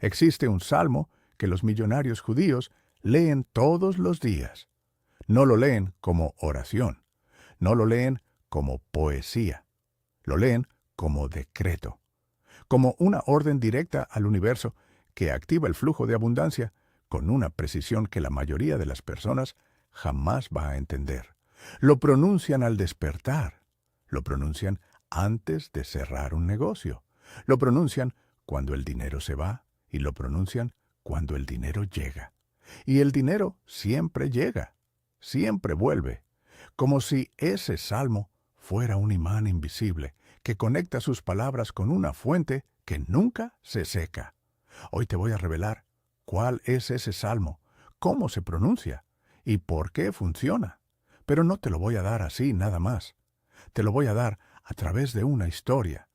Existe un salmo que los millonarios judíos leen todos los días. No lo leen como oración, no lo leen como poesía, lo leen como decreto, como una orden directa al universo que activa el flujo de abundancia con una precisión que la mayoría de las personas jamás va a entender. Lo pronuncian al despertar, lo pronuncian antes de cerrar un negocio, lo pronuncian cuando el dinero se va y lo pronuncian cuando el dinero llega. Y el dinero siempre llega, siempre vuelve, como si ese salmo fuera un imán invisible que conecta sus palabras con una fuente que nunca se seca. Hoy te voy a revelar cuál es ese salmo, cómo se pronuncia y por qué funciona. Pero no te lo voy a dar así nada más. Te lo voy a dar a través de una historia,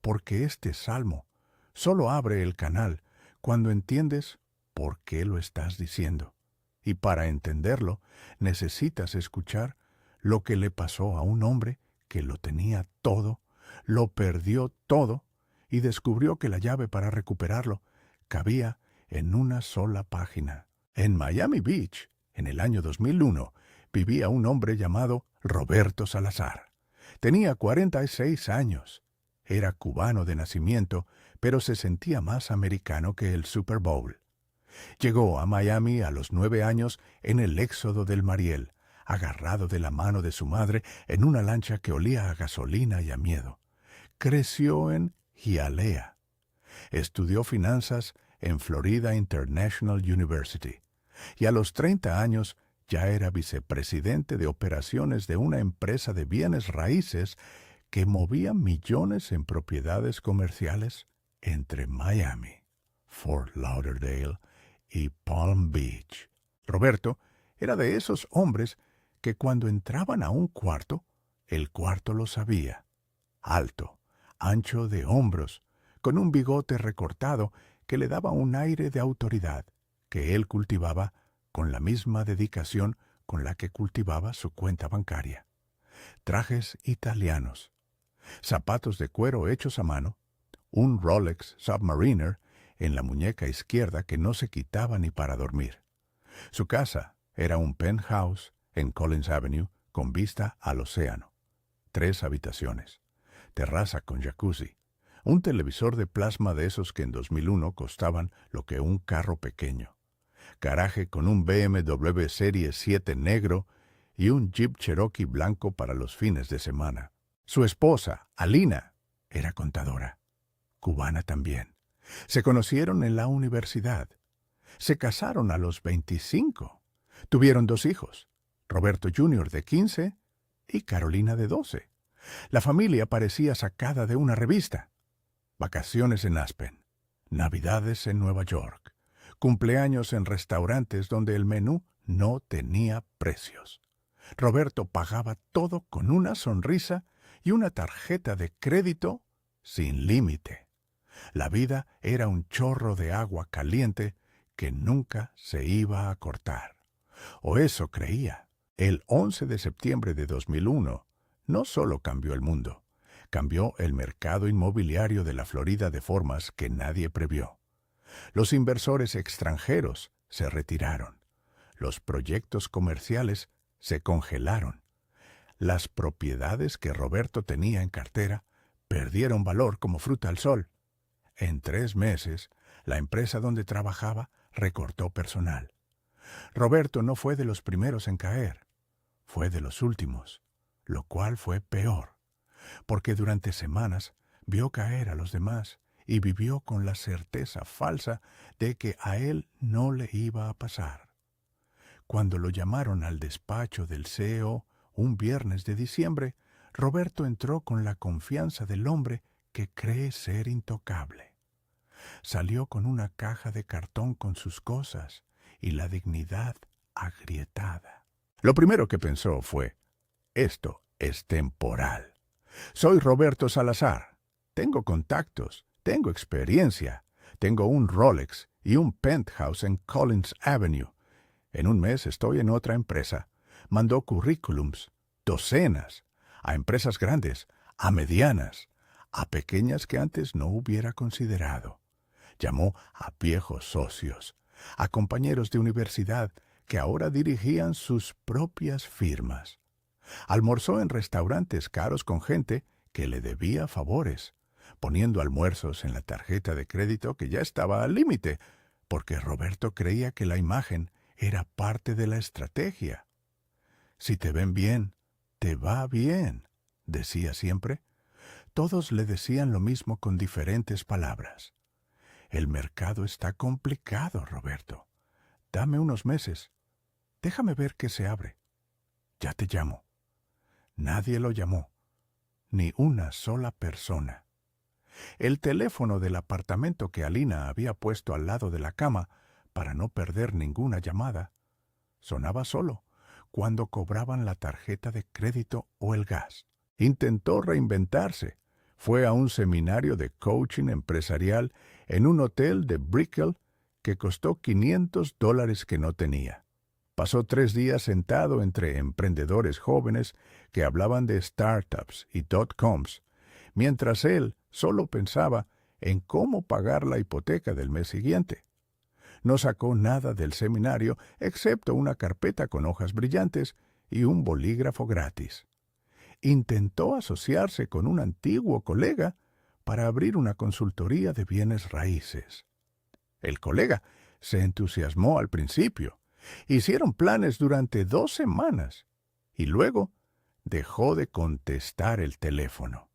porque este salmo solo abre el canal cuando entiendes por qué lo estás diciendo. Y para entenderlo, necesitas escuchar lo que le pasó a un hombre que lo tenía todo, lo perdió todo y descubrió que la llave para recuperarlo cabía en una sola página. En Miami Beach, en el año 2001, vivía un hombre llamado Roberto Salazar. Tenía 46 años. Era cubano de nacimiento, pero se sentía más americano que el Super Bowl. Llegó a Miami a los 9 años en el éxodo del Mariel, agarrado de la mano de su madre en una lancha que olía a gasolina y a miedo. Creció en Hialeah. Estudió finanzas en Florida International University y a los 30 años ya era vicepresidente de operaciones de una empresa de bienes raíces que movía millones en propiedades comerciales entre Miami, Fort Lauderdale y Palm Beach. Roberto era de esos hombres que cuando entraban a un cuarto, el cuarto lo sabía. Alto, ancho de hombros, con un bigote recortado que le daba un aire de autoridad que él cultivaba con la misma dedicación con la que cultivaba su cuenta bancaria. Trajes italianos, zapatos de cuero hechos a mano, un Rolex Submariner en la muñeca izquierda que no se quitaba ni para dormir. Su casa era un penthouse en Collins Avenue con vista al océano. 3 habitaciones, terraza con jacuzzi, un televisor de plasma de esos que en 2001 costaban lo que un carro pequeño, garaje con un BMW Serie 7 negro y un Jeep Cherokee blanco para los fines de semana. Su esposa, Alina, era contadora, cubana también. Se conocieron en la universidad. Se casaron a los 25. Tuvieron 2 hijos, Roberto Jr. de 15 y Carolina de 12. La familia parecía sacada de una revista. Vacaciones en Aspen, Navidades en Nueva York, cumpleaños en restaurantes donde el menú no tenía precios. Roberto pagaba todo con una sonrisa y una tarjeta de crédito sin límite. La vida era un chorro de agua caliente que nunca se iba a cortar. O eso creía. El 11 de septiembre de 2001 no solo cambió el mundo, cambió el mercado inmobiliario de la Florida de formas que nadie previó. Los inversores extranjeros se retiraron. Los proyectos comerciales se congelaron. Las propiedades que Roberto tenía en cartera perdieron valor como fruta al sol. En 3 meses, la empresa donde trabajaba recortó personal. Roberto no fue de los primeros en caer, fue de los últimos, lo cual fue peor, porque durante semanas vio caer a los demás y vivió con la certeza falsa de que a él no le iba a pasar. Cuando lo llamaron al despacho del CEO un viernes de diciembre, Roberto entró con la confianza del hombre que cree ser intocable. Salió con una caja de cartón con sus cosas y la dignidad agrietada. Lo primero que pensó fue, esto es temporal. Soy Roberto Salazar. Tengo contactos, tengo experiencia, tengo un Rolex y un penthouse en Collins Avenue. En un mes estoy en otra empresa. Mandó currículums, docenas, a empresas grandes, a medianas, a pequeñas que antes no hubiera considerado. Llamó a viejos socios, a compañeros de universidad que ahora dirigían sus propias firmas. Almorzó en restaurantes caros con gente que le debía favores, poniendo almuerzos en la tarjeta de crédito que ya estaba al límite, porque Roberto creía que la imagen era parte de la estrategia. Si te ven bien, te va bien, decía siempre. Todos le decían lo mismo con diferentes palabras. El mercado está complicado, Roberto. Dame unos meses. Déjame ver qué se abre. Ya te llamo. Nadie lo llamó, ni una sola persona. El teléfono del apartamento que Alina había puesto al lado de la cama para no perder ninguna llamada sonaba solo cuando cobraban la tarjeta de crédito o el gas. Intentó reinventarse. Fue a un seminario de coaching empresarial en un hotel de Brickell que costó $500 que no tenía. Pasó 3 días sentado entre emprendedores jóvenes que hablaban de startups y dot-coms, mientras él solo pensaba en cómo pagar la hipoteca del mes siguiente. No sacó nada del seminario excepto una carpeta con hojas brillantes y un bolígrafo gratis. Intentó asociarse con un antiguo colega para abrir una consultoría de bienes raíces. El colega se entusiasmó al principio. Hicieron planes durante 2 semanas y luego dejó de contestar el teléfono.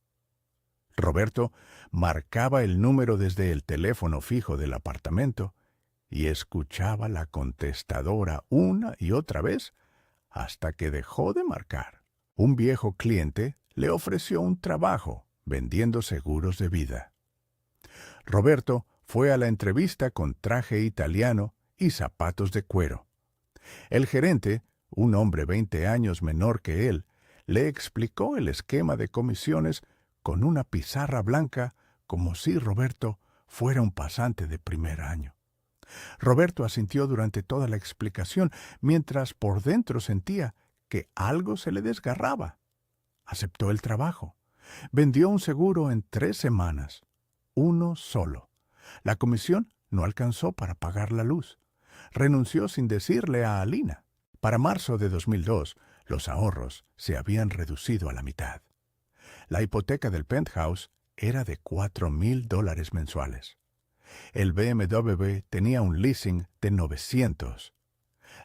Roberto marcaba el número desde el teléfono fijo del apartamento y escuchaba la contestadora una y otra vez hasta que dejó de marcar. Un viejo cliente le ofreció un trabajo vendiendo seguros de vida. Roberto fue a la entrevista con traje italiano y zapatos de cuero. El gerente, un hombre 20 años menor que él, le explicó el esquema de comisiones con una pizarra blanca como si Roberto fuera un pasante de primer año. Roberto asintió durante toda la explicación, mientras por dentro sentía que algo se le desgarraba. Aceptó el trabajo. Vendió un seguro en 3 semanas. Uno solo. La comisión no alcanzó para pagar la luz. Renunció sin decirle a Alina. Para marzo de 2002, los ahorros se habían reducido a la mitad. La hipoteca del penthouse era de $4,000 mensuales. El BMW tenía un leasing de 900.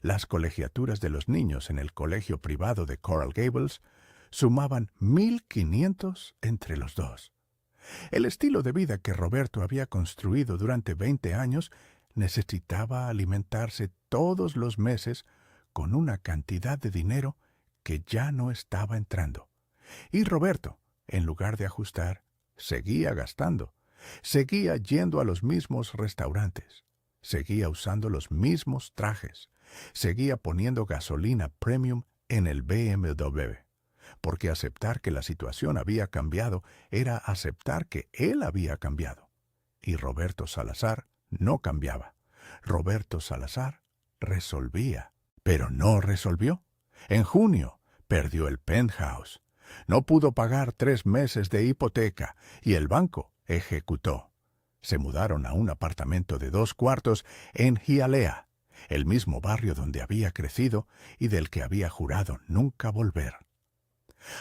Las colegiaturas de los niños en el colegio privado de Coral Gables sumaban 1,500 entre los dos. El estilo de vida que Roberto había construido durante 20 años necesitaba alimentarse todos los meses con una cantidad de dinero que ya no estaba entrando. Y Roberto, en lugar de ajustar, seguía gastando. Seguía yendo a los mismos restaurantes. Seguía usando los mismos trajes. Seguía poniendo gasolina premium en el BMW. Porque aceptar que la situación había cambiado era aceptar que él había cambiado. Y Roberto Salazar no cambiaba. Roberto Salazar resolvía. Pero no resolvió. En junio perdió el penthouse. No pudo pagar 3 meses de hipoteca y el banco ejecutó. Se mudaron a un apartamento de 2 cuartos en Hialeah, el mismo barrio donde había crecido y del que había jurado nunca volver.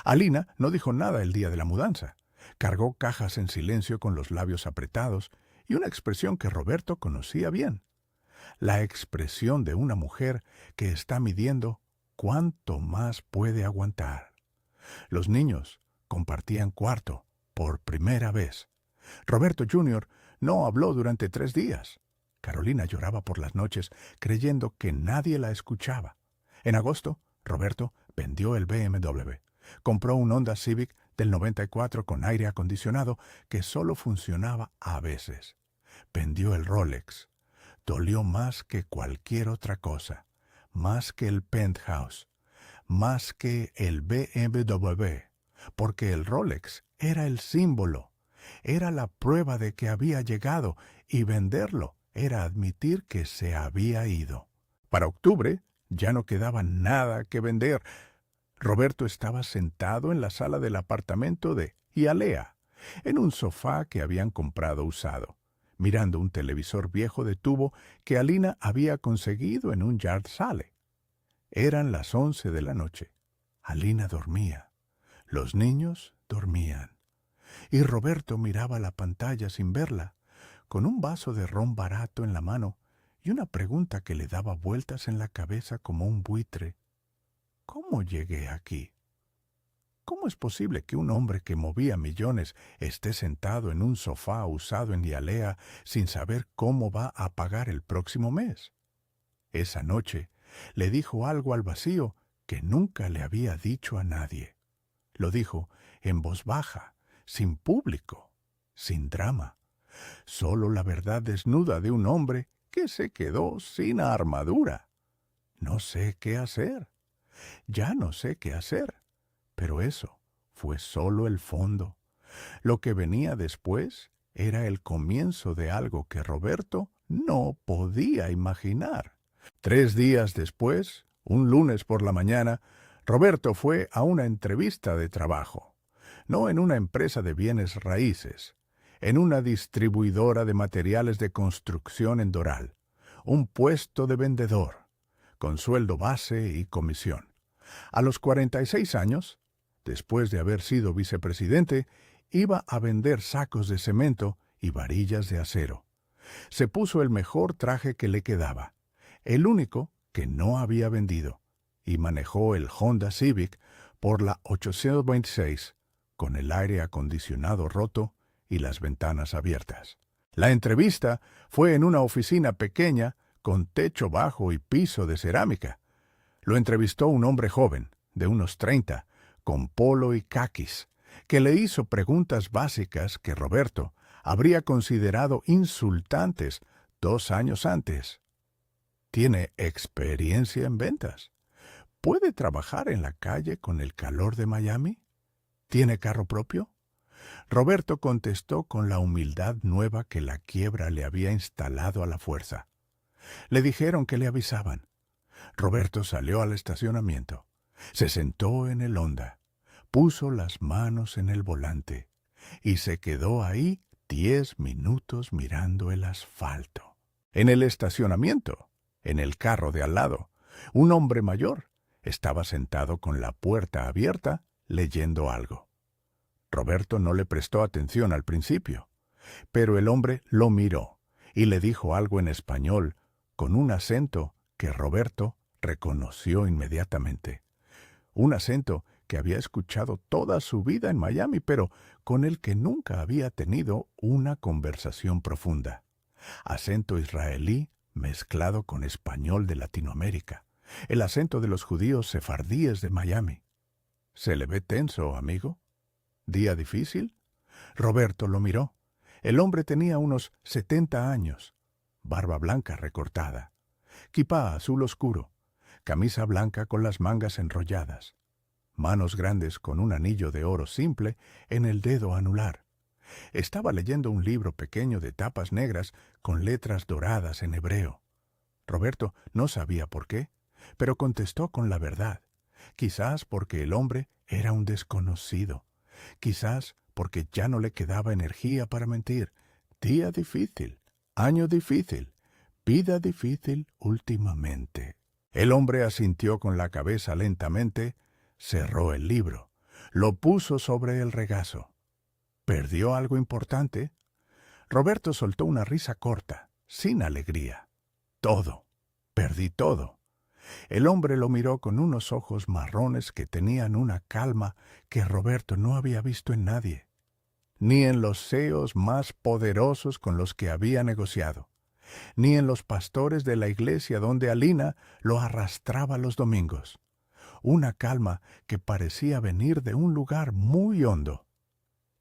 Alina no dijo nada el día de la mudanza. Cargó cajas en silencio con los labios apretados y una expresión que Roberto conocía bien. La expresión de una mujer que está midiendo cuánto más puede aguantar. Los niños compartían cuarto por primera vez. Roberto Jr. no habló durante 3 días. Carolina lloraba por las noches, creyendo que nadie la escuchaba. En agosto, Roberto vendió el BMW. Compró un Honda Civic del 94 con aire acondicionado que solo funcionaba a veces. Vendió el Rolex. Dolió más que cualquier otra cosa, más que el penthouse, más que el BMW, porque el Rolex era el símbolo, era la prueba de que había llegado, y venderlo era admitir que se había ido. Para octubre ya no quedaba nada que vender. Roberto estaba sentado en la sala del apartamento de Hialeah, en un sofá que habían comprado usado, mirando un televisor viejo de tubo que Alina había conseguido en un yard sale. Eran las 11 de la noche. Alina dormía. Los niños dormían. Y Roberto miraba la pantalla sin verla, con un vaso de ron barato en la mano y una pregunta que le daba vueltas en la cabeza como un buitre. ¿Cómo llegué aquí? ¿Cómo es posible que un hombre que movía millones esté sentado en un sofá usado en Hialeah sin saber cómo va a pagar el próximo mes? Esa noche le dijo algo al vacío que nunca le había dicho a nadie. Lo dijo en voz baja, sin público, sin drama. Solo la verdad desnuda de un hombre que se quedó sin armadura. No sé qué hacer. Ya no sé qué hacer. Pero eso fue solo el fondo. Lo que venía después era el comienzo de algo que Roberto no podía imaginar. 3 días después, un lunes por la mañana, Roberto fue a una entrevista de trabajo. No en una empresa de bienes raíces, en una distribuidora de materiales de construcción en Doral. Un puesto de vendedor, con sueldo base y comisión. A los 46 años, después de haber sido vicepresidente, iba a vender sacos de cemento y varillas de acero. Se puso el mejor traje que le quedaba, el único que no había vendido, y manejó el Honda Civic por la 826, con el aire acondicionado roto y las ventanas abiertas. La entrevista fue en una oficina pequeña con techo bajo y piso de cerámica. Lo entrevistó un hombre joven, de unos 30, con polo y caquis, que le hizo preguntas básicas que Roberto habría considerado insultantes 2 años antes. ¿Tiene experiencia en ventas? ¿Puede trabajar en la calle con el calor de Miami? ¿Tiene carro propio? Roberto contestó con la humildad nueva que la quiebra le había instalado a la fuerza. Le dijeron que le avisaban. Roberto salió al estacionamiento. Se sentó en el Honda, puso las manos en el volante y se quedó ahí 10 minutos mirando el asfalto. En el estacionamiento, en el carro de al lado, un hombre mayor estaba sentado con la puerta abierta leyendo algo. Roberto no le prestó atención al principio, pero el hombre lo miró y le dijo algo en español con un acento que Roberto reconoció inmediatamente. Un acento que había escuchado toda su vida en Miami, pero con el que nunca había tenido una conversación profunda. Acento israelí mezclado con español de Latinoamérica. El acento de los judíos sefardíes de Miami. ¿Se le ve tenso, amigo? ¿Día difícil? Roberto lo miró. El hombre tenía unos 70 años. Barba blanca recortada. Kipá azul oscuro. Camisa blanca con las mangas enrolladas. Manos grandes con un anillo de oro simple en el dedo anular. Estaba leyendo un libro pequeño de tapas negras con letras doradas en hebreo. Roberto no sabía por qué, pero contestó con la verdad. Quizás porque el hombre era un desconocido. Quizás porque ya no le quedaba energía para mentir. Día difícil, año difícil, vida difícil últimamente. El hombre asintió con la cabeza lentamente, cerró el libro, lo puso sobre el regazo. ¿Perdió algo importante? Roberto soltó una risa corta, sin alegría. Todo. Perdí todo. El hombre lo miró con unos ojos marrones que tenían una calma que Roberto no había visto en nadie, ni en los CEOs más poderosos con los que había negociado, ni en los pastores de la iglesia donde Alina lo arrastraba los domingos. Una calma que parecía venir de un lugar muy hondo.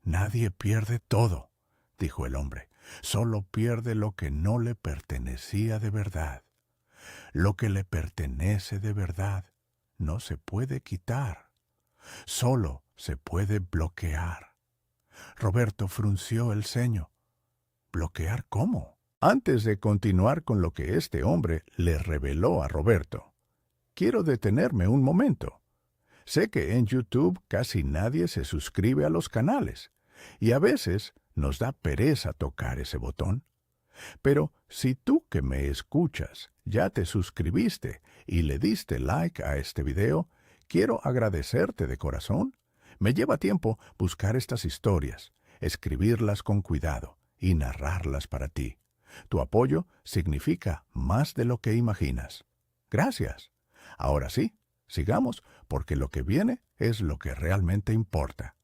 Nadie pierde todo, dijo el hombre. Solo pierde lo que no le pertenecía de verdad. Lo que le pertenece de verdad no se puede quitar. Solo se puede bloquear. Roberto frunció el ceño. ¿Bloquear cómo? Antes de continuar con lo que este hombre le reveló a Roberto, quiero detenerme un momento. Sé que en YouTube casi nadie se suscribe a los canales, y a veces nos da pereza tocar ese botón. Pero si tú que me escuchas ya te suscribiste y le diste like a este video, quiero agradecerte de corazón. Me lleva tiempo buscar estas historias, escribirlas con cuidado y narrarlas para ti. Tu apoyo significa más de lo que imaginas. Gracias. Ahora sí, sigamos, porque lo que viene es lo que realmente importa.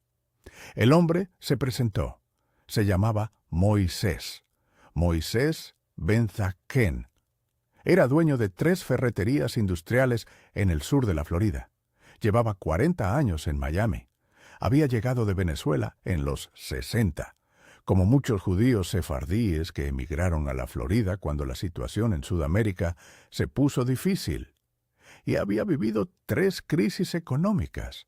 El hombre se presentó. Se llamaba Moisés. Moisés ben Zaquén. Era dueño de 3 ferreterías industriales en el sur de la Florida. Llevaba 40 años en Miami. Había llegado de Venezuela en los 60. Como muchos judíos sefardíes que emigraron a la Florida cuando la situación en Sudamérica se puso difícil. Y había vivido 3 crisis económicas,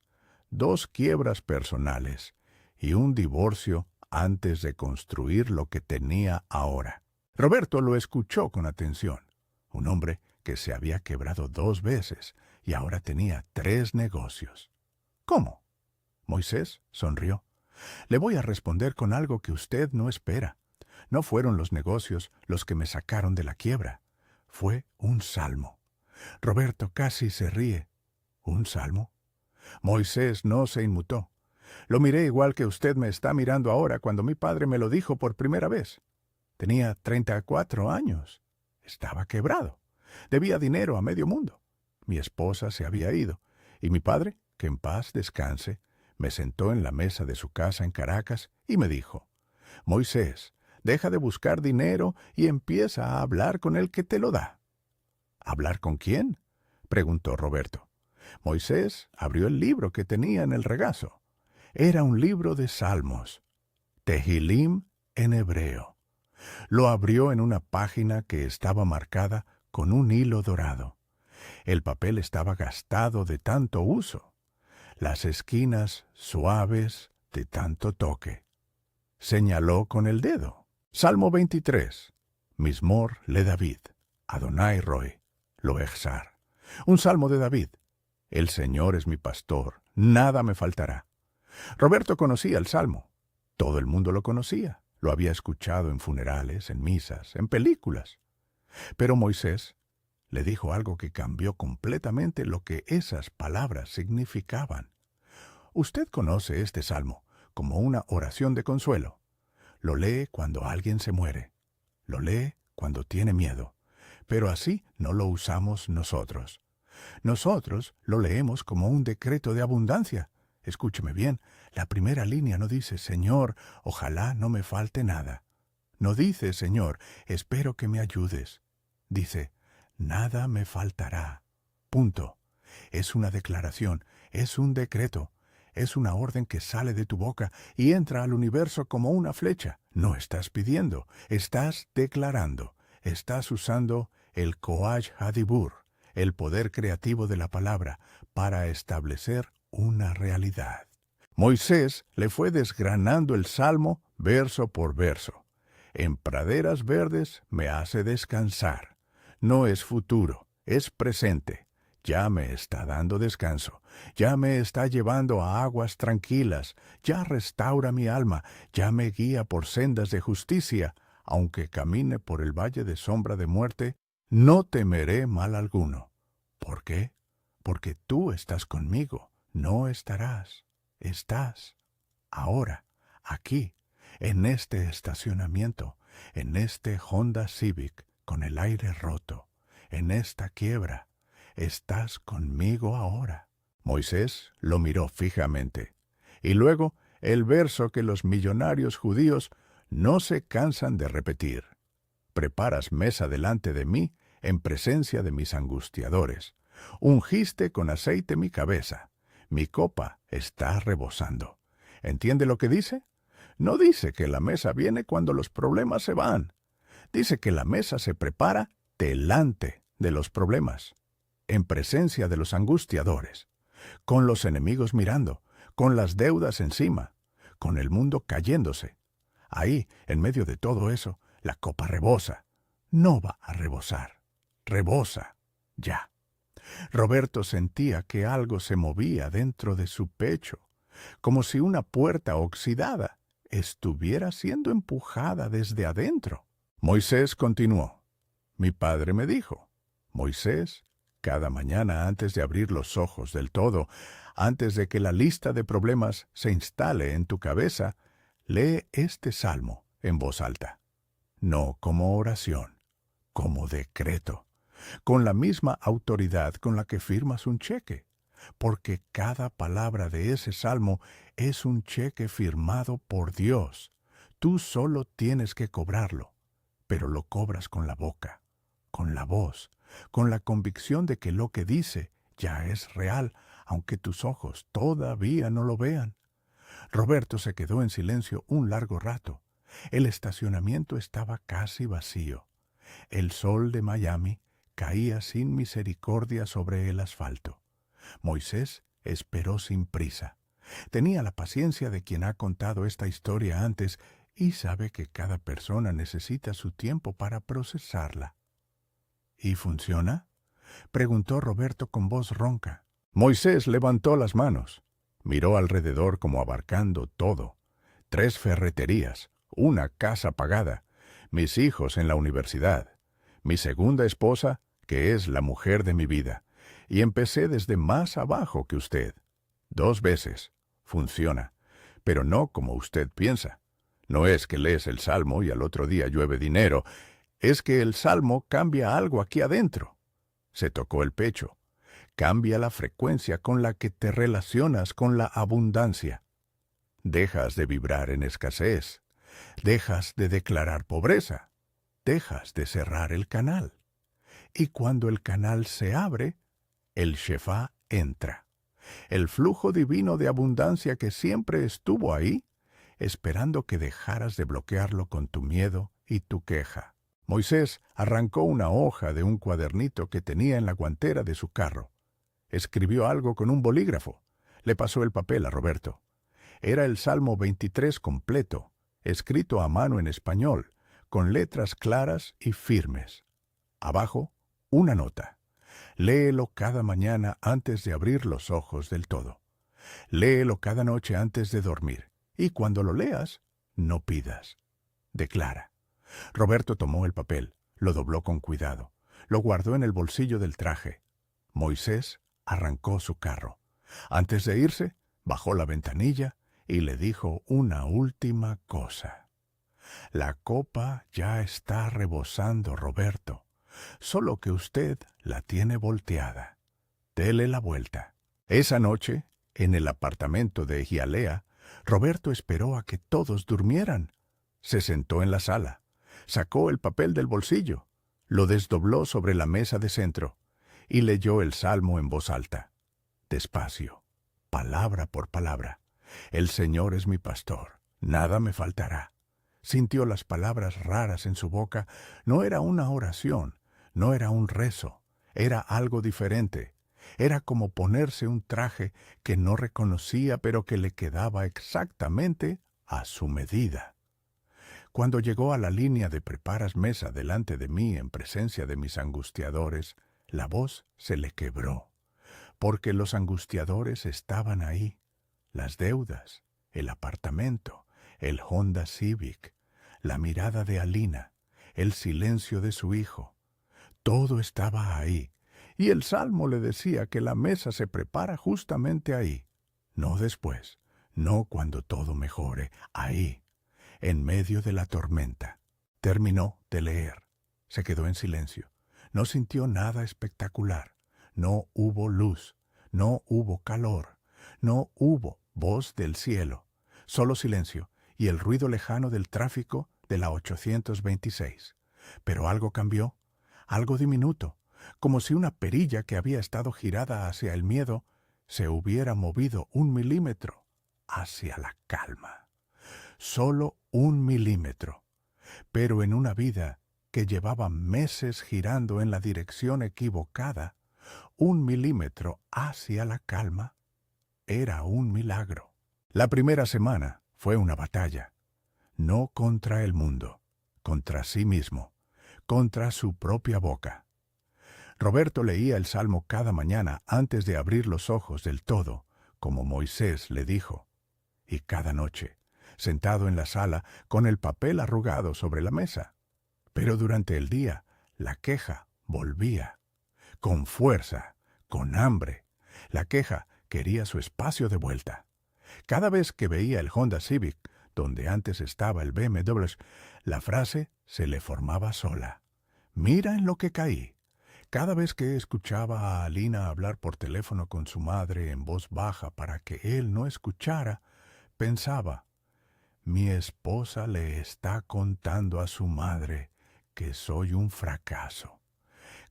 2 quiebras personales y un divorcio antes de construir lo que tenía ahora. Roberto lo escuchó con atención. Un hombre que se había quebrado 2 veces y ahora tenía 3 negocios. ¿Cómo? Moisés sonrió. Le voy a responder con algo que usted no espera. No fueron los negocios los que me sacaron de la quiebra. Fue un salmo. Roberto casi se ríe. ¿Un salmo? Moisés no se inmutó. Lo miré igual que usted me está mirando ahora cuando mi padre me lo dijo por primera vez. Tenía 34 años. Estaba quebrado. Debía dinero a medio mundo. Mi esposa se había ido, y mi padre, que en paz descanse, me sentó en la mesa de su casa en Caracas y me dijo: Moisés, deja de buscar dinero y empieza a hablar con el que te lo da. ¿Hablar con quién?, preguntó Roberto. Moisés abrió el libro que tenía en el regazo. Era un libro de salmos, Tehilim en hebreo. Lo abrió en una página que estaba marcada con un hilo dorado. El papel estaba gastado de tanto uso, las esquinas suaves de tanto toque. Señaló con el dedo. Salmo 23. Mismor le David, Adonai Roy, lo Echzar. Un salmo de David. El Señor es mi pastor, nada me faltará. Roberto conocía el salmo. Todo el mundo lo conocía. Lo había escuchado en funerales, en misas, en películas. Pero Moisés le dijo algo que cambió completamente lo que esas palabras significaban. Usted conoce este salmo como una oración de consuelo. Lo lee cuando alguien se muere. Lo lee cuando tiene miedo. Pero así no lo usamos nosotros. Nosotros lo leemos como un decreto de abundancia. Escúcheme bien, la primera línea no dice: Señor, ojalá no me falte nada. No dice: Señor, espero que me ayudes. Dice: nada me faltará. Punto. Es una declaración, es un decreto, es una orden que sale de tu boca y entra al universo como una flecha. No estás pidiendo, estás declarando, estás usando el Koach Hadibur, el poder creativo de la palabra, para establecer una realidad. Moisés le fue desgranando el salmo verso por verso. En praderas verdes me hace descansar. No es futuro, es presente. Ya me está dando descanso, ya me está llevando a aguas tranquilas, ya restaura mi alma, ya me guía por sendas de justicia. Aunque camine por el valle de sombra de muerte, no temeré mal alguno. ¿Por qué? Porque tú estás conmigo. No estarás, estás, ahora, aquí, en este estacionamiento, en este Honda Civic con el aire roto, en esta quiebra. Estás conmigo ahora. Moisés lo miró fijamente. Y luego el verso que los millonarios judíos no se cansan de repetir. Preparas mesa delante de mí en presencia de mis angustiadores. Ungiste con aceite mi cabeza. Mi copa está rebosando. ¿Entiende lo que dice? No dice que la mesa viene cuando los problemas se van. Dice que la mesa se prepara delante de los problemas, en presencia de los angustiadores, con los enemigos mirando, con las deudas encima, con el mundo cayéndose. Ahí, en medio de todo eso, la copa rebosa. No va a rebosar. Rebosa. Ya. Roberto sentía que algo se movía dentro de su pecho, como si una puerta oxidada estuviera siendo empujada desde adentro. Moisés continuó. Mi padre me dijo, Moisés, cada mañana antes de abrir los ojos del todo, antes de que la lista de problemas se instale en tu cabeza, lee este salmo en voz alta. No como oración, como decreto, con la misma autoridad con la que firmas un cheque, porque cada palabra de ese salmo es un cheque firmado por Dios. Tú solo tienes que cobrarlo, pero lo cobras con la boca, con la voz, con la convicción de que lo que dice ya es real, aunque tus ojos todavía no lo vean. Roberto se quedó en silencio un largo rato. El estacionamiento estaba casi vacío. El sol de Miami caía sin misericordia sobre el asfalto. Moisés esperó sin prisa. Tenía la paciencia de quien ha contado esta historia antes y sabe que cada persona necesita su tiempo para procesarla. ¿Y funciona?, preguntó Roberto con voz ronca. Moisés levantó las manos. Miró alrededor como abarcando todo. 3 ferreterías, una casa pagada, mis hijos en la universidad, mi segunda esposa, que es la mujer de mi vida, y empecé desde más abajo que usted. 2 veces. Funciona, pero no como usted piensa. No es que lees el salmo y al otro día llueve dinero, es que el salmo cambia algo aquí adentro. Se tocó el pecho. Cambia la frecuencia con la que te relacionas con la abundancia. Dejas de vibrar en escasez. Dejas de declarar pobreza. Dejas de cerrar el canal. Y cuando el canal se abre, el Shefá entra. El flujo divino de abundancia que siempre estuvo ahí, esperando que dejaras de bloquearlo con tu miedo y tu queja. Moisés arrancó una hoja de un cuadernito que tenía en la guantera de su carro. Escribió algo con un bolígrafo. Le pasó el papel a Roberto. Era el Salmo 23 completo, escrito a mano en español, con letras claras y firmes. Abajo, una nota. Léelo cada mañana antes de abrir los ojos del todo. Léelo cada noche antes de dormir. Y cuando lo leas, no pidas. Declara. Roberto tomó el papel, lo dobló con cuidado, lo guardó en el bolsillo del traje. Moisés arrancó su carro. Antes de irse, bajó la ventanilla y le dijo una última cosa. La copa ya está rebosando, Roberto, solo que usted la tiene volteada. Dele la vuelta. Esa noche, en el apartamento de Hialeah, Roberto esperó a que todos durmieran. Se sentó en la sala, sacó el papel del bolsillo, lo desdobló sobre la mesa de centro y leyó el salmo en voz alta. Despacio, palabra por palabra. El Señor es mi pastor, nada me faltará. Sintió las palabras raras en su boca. No era una oración, no era un rezo, era algo diferente. Era como ponerse un traje que no reconocía pero que le quedaba exactamente a su medida. Cuando llegó a la línea de preparas mesa delante de mí en presencia de mis angustiadores, la voz se le quebró, porque los angustiadores estaban ahí. Las deudas, el apartamento, el Honda Civic, la mirada de Alina, el silencio de su hijo. Todo estaba ahí, y el Salmo le decía que la mesa se prepara justamente ahí, no después, no cuando todo mejore, ahí, en medio de la tormenta. Terminó de leer. Se quedó en silencio. No sintió nada espectacular. No hubo luz. No hubo calor. No hubo voz del cielo. Solo silencio y el ruido lejano del tráfico de la 826. Pero algo cambió. Algo diminuto. Como si una perilla que había estado girada hacia el miedo se hubiera movido 1 milímetro hacia la calma. Solo 1 milímetro. Pero en una vida que llevaba meses girando en la dirección equivocada, 1 milímetro hacia la calma era un milagro. La primera semana fue una batalla, no contra el mundo, contra sí mismo, contra su propia boca. Roberto leía el Salmo cada mañana antes de abrir los ojos del todo, como Moisés le dijo, y cada noche, sentado en la sala con el papel arrugado sobre la mesa. Pero durante el día, la queja volvía, con fuerza, con hambre. La queja quería su espacio de vuelta. Cada vez que veía el Honda Civic, donde antes estaba el BMW, la frase se le formaba sola. Mira en lo que caí. Cada vez que escuchaba a Alina hablar por teléfono con su madre en voz baja para que él no escuchara, pensaba, mi esposa le está contando a su madre que soy un fracaso.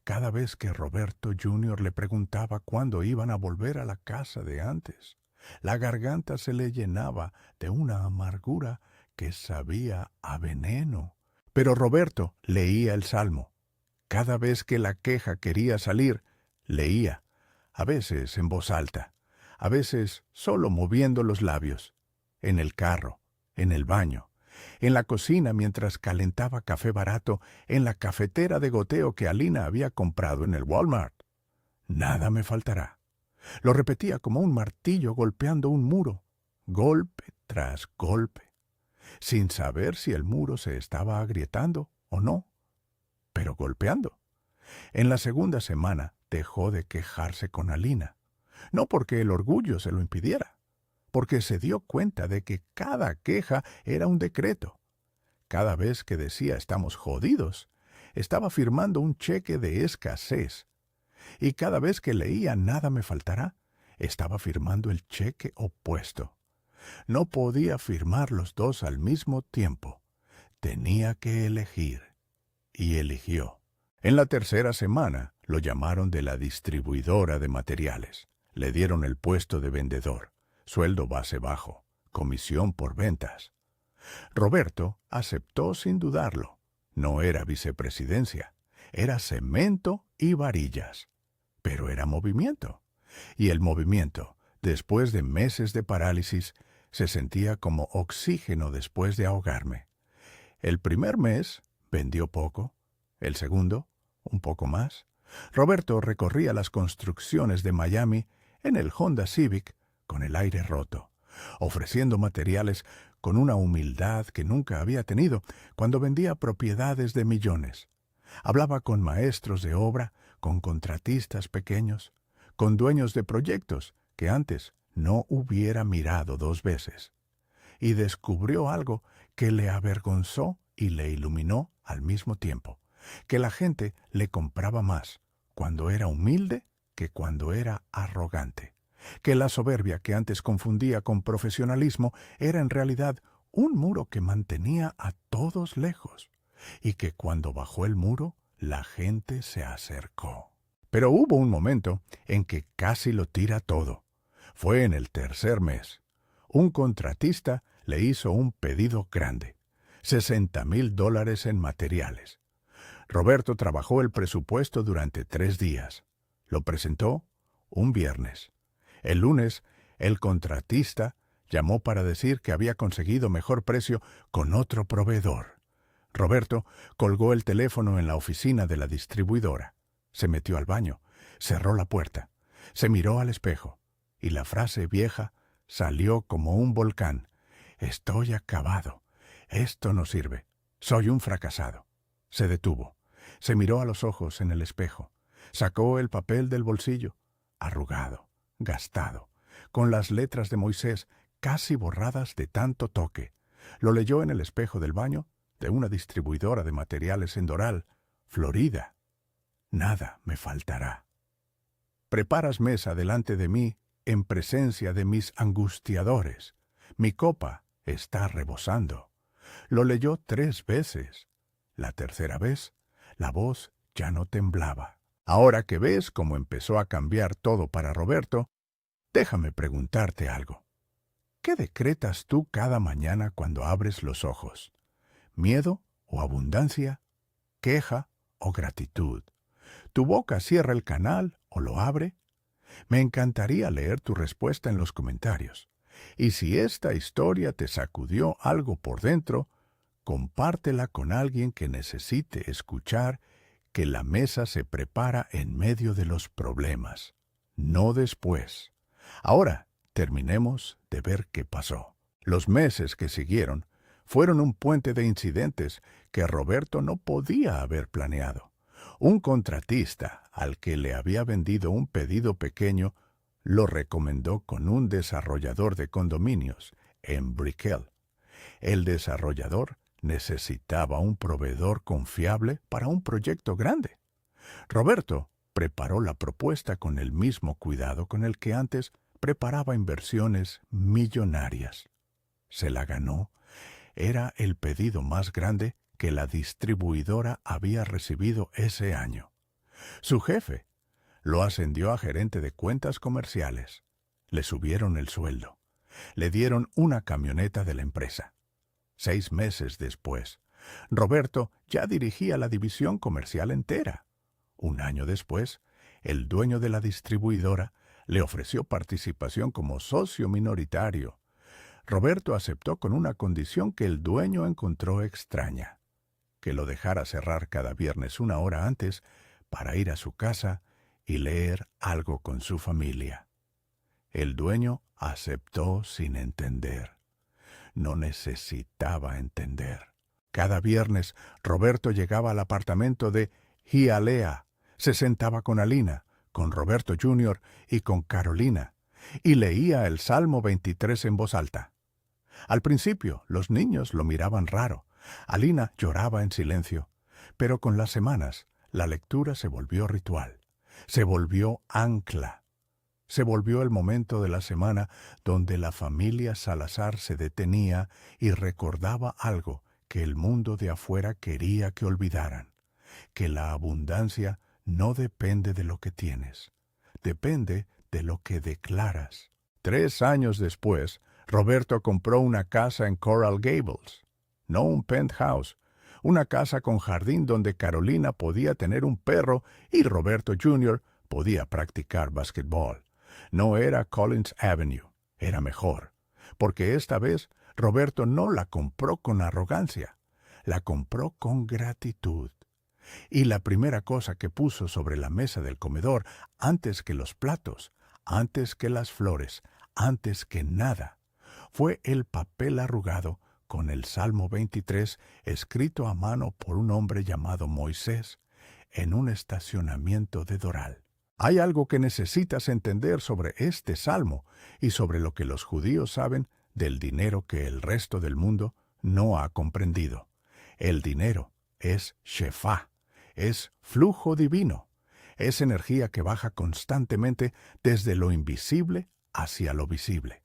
Cada vez que Roberto Jr. le preguntaba cuándo iban a volver a la casa de antes, la garganta se le llenaba de una amargura que sabía a veneno. Pero Roberto leía el Salmo. Cada vez que la queja quería salir, leía, a veces en voz alta, a veces solo moviendo los labios, en el carro, en el baño, en la cocina mientras calentaba café barato en la cafetera de goteo que Alina había comprado en el Walmart. Nada me faltará. Lo repetía como un martillo golpeando un muro, golpe tras golpe, sin saber si el muro se estaba agrietando o no, pero golpeando. En la segunda semana dejó de quejarse con Alina, no porque el orgullo se lo impidiera, porque se dio cuenta de que cada queja era un decreto. Cada vez que decía estamos jodidos, estaba firmando un cheque de escasez. Y cada vez que leía nada me faltará, estaba firmando el cheque opuesto. No podía firmar los dos al mismo tiempo. Tenía que elegir. Y eligió. En la tercera semana lo llamaron de la distribuidora de materiales. Le dieron el puesto de vendedor, sueldo base bajo, comisión por ventas. Roberto aceptó sin dudarlo. No era vicepresidencia, era cemento y varillas. Pero era movimiento. Y el movimiento, después de meses de parálisis, se sentía como oxígeno después de ahogarme. El primer mes vendió poco, el segundo, un poco más. Roberto recorría las construcciones de Miami en el Honda Civic con el aire roto, ofreciendo materiales con una humildad que nunca había tenido cuando vendía propiedades de millones. Hablaba con maestros de obra, con contratistas pequeños, con dueños de proyectos que antes no hubiera mirado dos veces. Y descubrió algo que le avergonzó y le iluminó al mismo tiempo, que la gente le compraba más cuando era humilde que cuando era arrogante, que la soberbia que antes confundía con profesionalismo era en realidad un muro que mantenía a todos lejos, y que cuando bajó el muro, la gente se acercó. Pero hubo un momento en que casi lo tira todo. Fue en el tercer mes. Un contratista le hizo un pedido grande, $60,000 en materiales. Roberto trabajó el presupuesto durante 3 días. Lo presentó un viernes. El lunes, el contratista llamó para decir que había conseguido mejor precio con otro proveedor. Roberto colgó el teléfono en la oficina de la distribuidora. Se metió al baño, cerró la puerta, se miró al espejo, y la frase vieja salió como un volcán. Estoy acabado. Esto no sirve. Soy un fracasado. Se detuvo. Se miró a los ojos en el espejo. Sacó el papel del bolsillo, arrugado, gastado, con las letras de Moisés casi borradas de tanto toque. Lo leyó en el espejo del baño de una distribuidora de materiales en Doral, Florida. Nada me faltará. Preparas mesa delante de mí en presencia de mis angustiadores. Mi copa está rebosando. Lo leyó 3 veces. La tercera vez, la voz ya no temblaba. Ahora que ves cómo empezó a cambiar todo para Roberto, déjame preguntarte algo. ¿Qué decretas tú cada mañana cuando abres los ojos? ¿Miedo o abundancia? ¿Queja o gratitud? ¿Tu boca cierra el canal o lo abre? Me encantaría leer tu respuesta en los comentarios. Y si esta historia te sacudió algo por dentro, compártela con alguien que necesite escuchar que la mesa se prepara en medio de los problemas, no después. Ahora terminemos de ver qué pasó. Los meses que siguieron fueron un puente de incidentes que Roberto no podía haber planeado. Un contratista al que le había vendido un pedido pequeño lo recomendó con un desarrollador de condominios en Brickell. El desarrollador necesitaba un proveedor confiable para un proyecto grande. Roberto preparó la propuesta con el mismo cuidado con el que antes preparaba inversiones millonarias. Se la ganó. Era el pedido más grande que la distribuidora había recibido ese año. Su jefe lo ascendió a gerente de cuentas comerciales. Le subieron el sueldo. Le dieron una camioneta de la empresa. 6 meses después, Roberto ya dirigía la división comercial entera. Un año después, el dueño de la distribuidora le ofreció participación como socio minoritario. Roberto aceptó con una condición que el dueño encontró extraña: que lo dejara cerrar cada viernes 1 hora antes para ir a su casa y leer algo con su familia. El dueño aceptó sin entender. No necesitaba entender. Cada viernes Roberto llegaba al apartamento de Hialeah, se sentaba con Alina, con Roberto Jr. y con Carolina, y leía el Salmo 23 en voz alta. Al principio los niños lo miraban raro. Alina lloraba en silencio, pero con las semanas la lectura se volvió ritual, se volvió ancla. Se volvió el momento de la semana donde la familia Salazar se detenía y recordaba algo que el mundo de afuera quería que olvidaran: que la abundancia no depende de lo que tienes, depende de lo que declaras. 3 años después, Roberto compró una casa en Coral Gables. No un penthouse, una casa con jardín donde Carolina podía tener un perro y Roberto Jr. podía practicar basquetbol. No era Collins Avenue, era mejor, porque esta vez Roberto no la compró con arrogancia, la compró con gratitud. Y la primera cosa que puso sobre la mesa del comedor, antes que los platos, antes que las flores, antes que nada, fue el papel arrugado con el Salmo 23 escrito a mano por un hombre llamado Moisés en un estacionamiento de Doral. Hay algo que necesitas entender sobre este salmo y sobre lo que los judíos saben del dinero que el resto del mundo no ha comprendido. El dinero es shefá, es flujo divino, es energía que baja constantemente desde lo invisible hacia lo visible.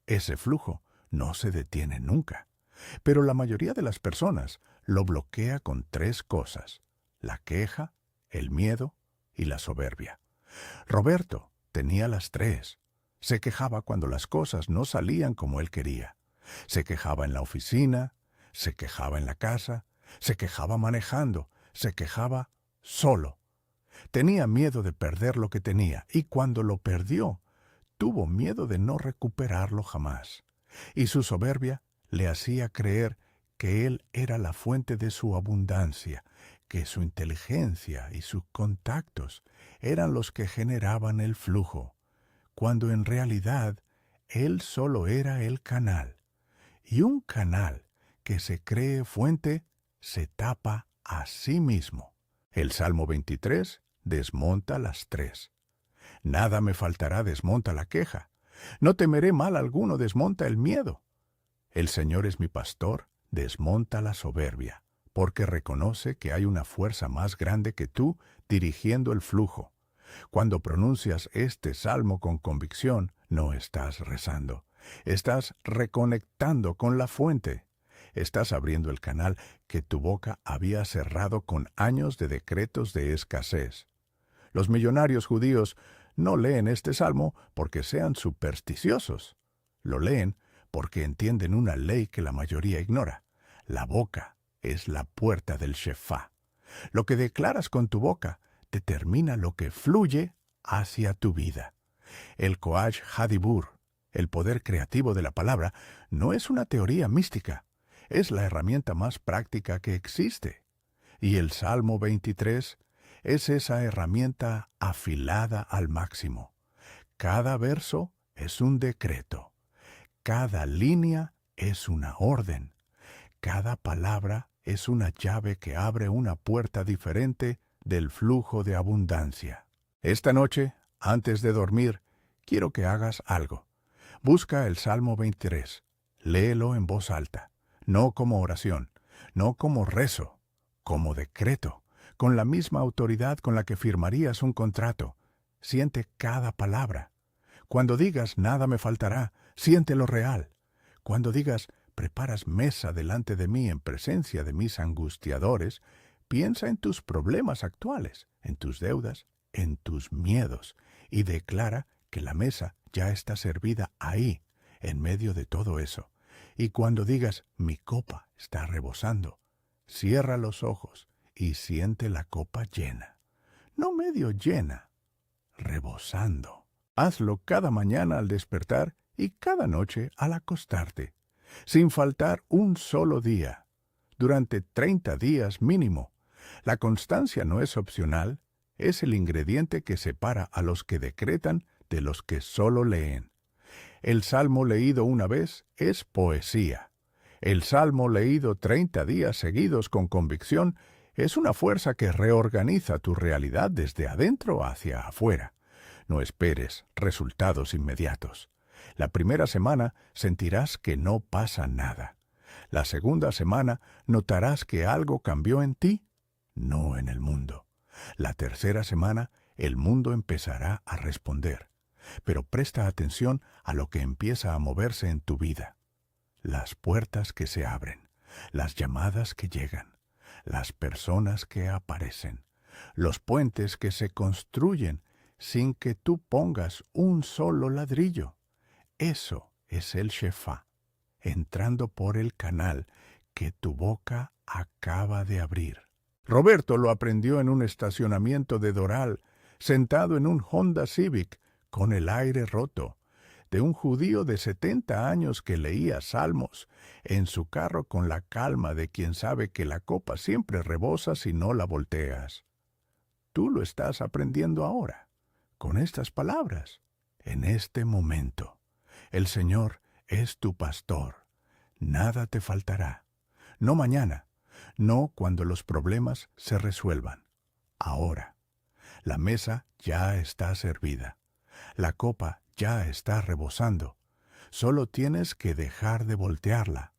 Ese flujo no se detiene nunca, pero la mayoría de las personas lo bloquea con 3 cosas: la queja, el miedo y la soberbia. Roberto tenía las 3. Se quejaba cuando las cosas no salían como él quería. Se quejaba en la oficina, se quejaba en la casa, se quejaba manejando, se quejaba solo. Tenía miedo de perder lo que tenía y cuando lo perdió, tuvo miedo de no recuperarlo jamás. Y su soberbia le hacía creer que él era la fuente de su abundancia, que su inteligencia y sus contactos eran los que generaban el flujo, cuando en realidad él solo era el canal. Y un canal que se cree fuente se tapa a sí mismo. El Salmo 23 desmonta las 3. Nada me faltará desmonta la queja. No temeré mal alguno desmonta el miedo. El Señor es mi pastor desmonta la soberbia, porque reconoce que hay una fuerza más grande que tú dirigiendo el flujo. Cuando pronuncias este salmo con convicción, no estás rezando. Estás reconectando con la fuente. Estás abriendo el canal que tu boca había cerrado con años de decretos de escasez. Los millonarios judíos no leen este salmo porque sean supersticiosos. Lo leen porque entienden una ley que la mayoría ignora. La boca es la puerta del shefá. Lo que declaras con tu boca determina lo que fluye hacia tu vida. El Koach Hadibur, el poder creativo de la palabra, no es una teoría mística, es la herramienta más práctica que existe. Y el Salmo 23 es esa herramienta afilada al máximo. Cada verso es un decreto. Cada línea es una orden. Cada palabra es una llave que abre una puerta diferente del flujo de abundancia. Esta noche, antes de dormir, quiero que hagas algo. Busca el Salmo 23. Léelo en voz alta, no como oración, no como rezo, como decreto, con la misma autoridad con la que firmarías un contrato. Siente cada palabra. Cuando digas nada me faltará, siéntelo real. Cuando digas preparas mesa delante de mí en presencia de mis angustiadores, piensa en tus problemas actuales, en tus deudas, en tus miedos, y declara que la mesa ya está servida ahí, en medio de todo eso. Y cuando digas mi copa está rebosando, cierra los ojos y siente la copa llena. No medio llena, rebosando. Hazlo cada mañana al despertar y cada noche al acostarte, sin faltar un solo día, durante 30 días mínimo. La constancia no es opcional, es el ingrediente que separa a los que decretan de los que solo leen. El salmo leído una vez es poesía. El salmo leído 30 días seguidos con convicción es una fuerza que reorganiza tu realidad desde adentro hacia afuera. No esperes resultados inmediatos. La primera semana sentirás que no pasa nada. La segunda semana notarás que algo cambió en ti, no en el mundo. La tercera semana el mundo empezará a responder. Pero presta atención a lo que empieza a moverse en tu vida. Las puertas que se abren, las llamadas que llegan, las personas que aparecen, los puentes que se construyen sin que tú pongas un solo ladrillo. Eso es el Shefá, entrando por el canal que tu boca acaba de abrir. Roberto lo aprendió en un estacionamiento de Doral, sentado en un Honda Civic, con el aire roto, de un judío de 70 años que leía salmos en su carro con la calma de quien sabe que la copa siempre rebosa si no la volteas. Tú lo estás aprendiendo ahora, con estas palabras, en este momento. El Señor es tu pastor. Nada te faltará. No mañana, no cuando los problemas se resuelvan. Ahora. La mesa ya está servida. La copa ya está rebosando. Solo tienes que dejar de voltearla.